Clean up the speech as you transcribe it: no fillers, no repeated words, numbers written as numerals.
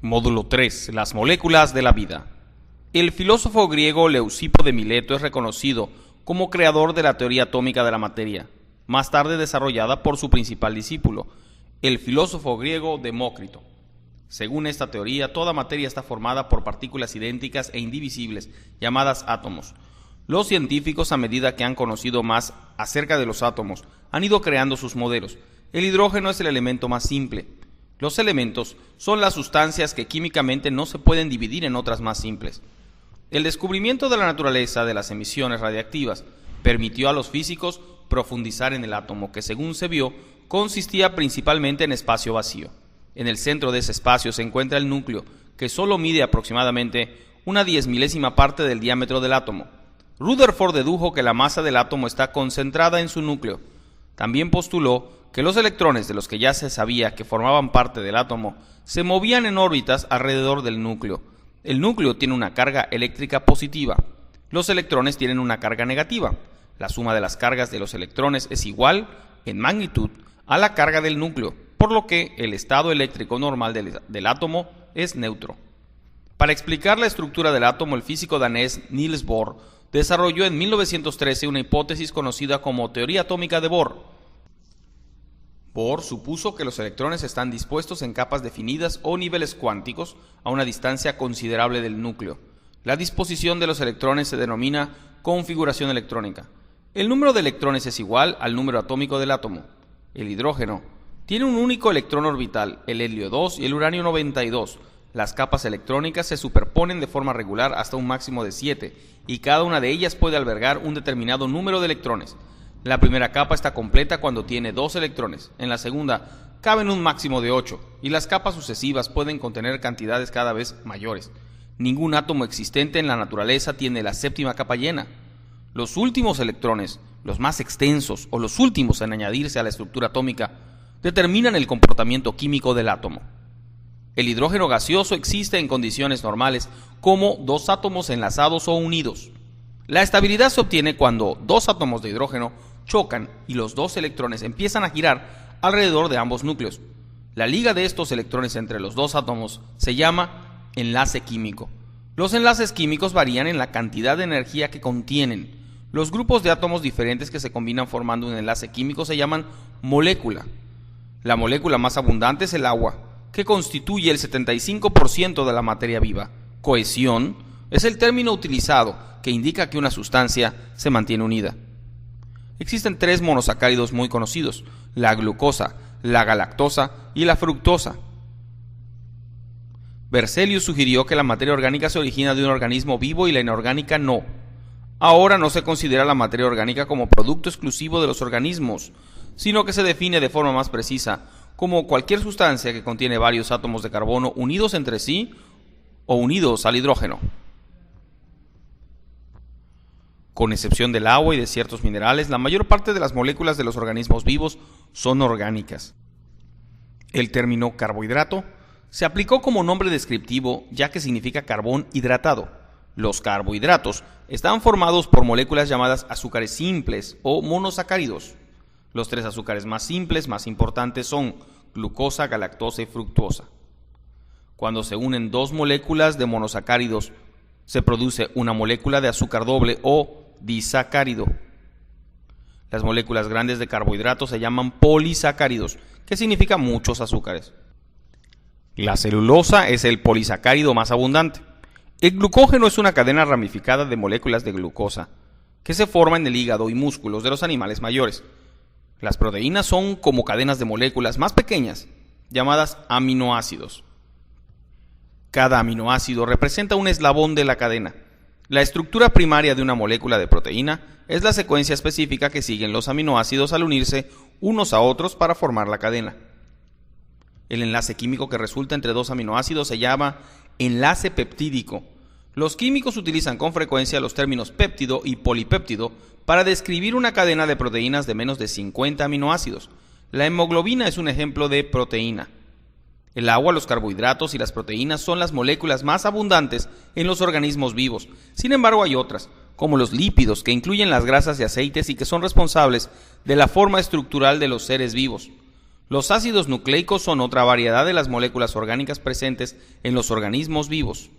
Módulo 3. Las moléculas de la vida. El filósofo griego Leucipo de Mileto es reconocido como creador de la teoría atómica de la materia, más tarde desarrollada por su principal discípulo, el filósofo griego Demócrito. Según esta teoría, toda materia está formada por partículas idénticas e indivisibles, llamadas átomos. Los científicos, a medida que han conocido más acerca de los átomos, han ido creando sus modelos. El hidrógeno es el elemento más simple. Los elementos son las sustancias que químicamente no se pueden dividir en otras más simples. El descubrimiento de la naturaleza de las emisiones radiactivas permitió a los físicos profundizar en el átomo, que según se vio, consistía principalmente en espacio vacío. En el centro de ese espacio se encuentra el núcleo, que solo mide aproximadamente una 10.000ª parte del diámetro del átomo. Rutherford dedujo que la masa del átomo está concentrada en su núcleo. También postuló que los electrones, de los que ya se sabía que formaban parte del átomo, se movían en órbitas alrededor del núcleo. El núcleo tiene una carga eléctrica positiva. Los electrones tienen una carga negativa. La suma de las cargas de los electrones es igual, en magnitud, a la carga del núcleo, por lo que el estado eléctrico normal del átomo es neutro. Para explicar la estructura del átomo, el físico danés Niels Bohr desarrolló en 1913 una hipótesis conocida como teoría atómica de Bohr. Bohr supuso que los electrones están dispuestos en capas definidas o niveles cuánticos a una distancia considerable del núcleo. La disposición de los electrones se denomina configuración electrónica. El número de electrones es igual al número atómico del átomo. El hidrógeno tiene un único electrón orbital, el helio 2 y el uranio 92. Las capas electrónicas se superponen de forma regular hasta un máximo de 7, y cada una de ellas puede albergar un determinado número de electrones. La primera capa está completa cuando tiene 2 electrones, en la segunda caben un máximo de 8, y las capas sucesivas pueden contener cantidades cada vez mayores. Ningún átomo existente en la naturaleza tiene la 7ª capa llena. Los últimos electrones, los más extensos o los últimos en añadirse a la estructura atómica, determinan el comportamiento químico del átomo. El hidrógeno gaseoso existe en condiciones normales como 2 átomos enlazados o unidos. La estabilidad se obtiene cuando 2 átomos de hidrógeno chocan y los 2 electrones empiezan a girar alrededor de ambos núcleos. La liga de estos electrones entre los 2 átomos se llama enlace químico. Los enlaces químicos varían en la cantidad de energía que contienen. Los grupos de átomos diferentes que se combinan formando un enlace químico se llaman molécula. La molécula más abundante es el agua, que constituye el 75% de la materia viva. Cohesión es el término utilizado que indica que una sustancia se mantiene unida. Existen 3 monosacáridos muy conocidos: la glucosa, la galactosa y la fructosa. Berzelius sugirió que la materia orgánica se origina de un organismo vivo y la inorgánica no. Ahora no se considera la materia orgánica como producto exclusivo de los organismos, sino que se define de forma más precisa como cualquier sustancia que contiene varios átomos de carbono unidos entre sí o unidos al hidrógeno. Con excepción del agua y de ciertos minerales, la mayor parte de las moléculas de los organismos vivos son orgánicas. El término carbohidrato se aplicó como nombre descriptivo ya que significa carbón hidratado. Los carbohidratos están formados por moléculas llamadas azúcares simples o monosacáridos. Los 3 azúcares más simples, más importantes, son glucosa, galactosa y fructosa. Cuando se unen 2 moléculas de monosacáridos, se produce una molécula de azúcar doble o disacárido. Las moléculas grandes de carbohidratos se llaman polisacáridos, que significa muchos azúcares. La celulosa es el polisacárido más abundante. El glucógeno es una cadena ramificada de moléculas de glucosa, que se forma en el hígado y músculos de los animales mayores. Las proteínas son como cadenas de moléculas más pequeñas, llamadas aminoácidos. Cada aminoácido representa un eslabón de la cadena. La estructura primaria de una molécula de proteína es la secuencia específica que siguen los aminoácidos al unirse unos a otros para formar la cadena. El enlace químico que resulta entre 2 aminoácidos se llama enlace peptídico. Los químicos utilizan con frecuencia los términos péptido y polipéptido para describir una cadena de proteínas de menos de 50 aminoácidos. La hemoglobina es un ejemplo de proteína. El agua, los carbohidratos y las proteínas son las moléculas más abundantes en los organismos vivos. Sin embargo, hay otras, como los lípidos, que incluyen las grasas y aceites y que son responsables de la forma estructural de los seres vivos. Los ácidos nucleicos son otra variedad de las moléculas orgánicas presentes en los organismos vivos.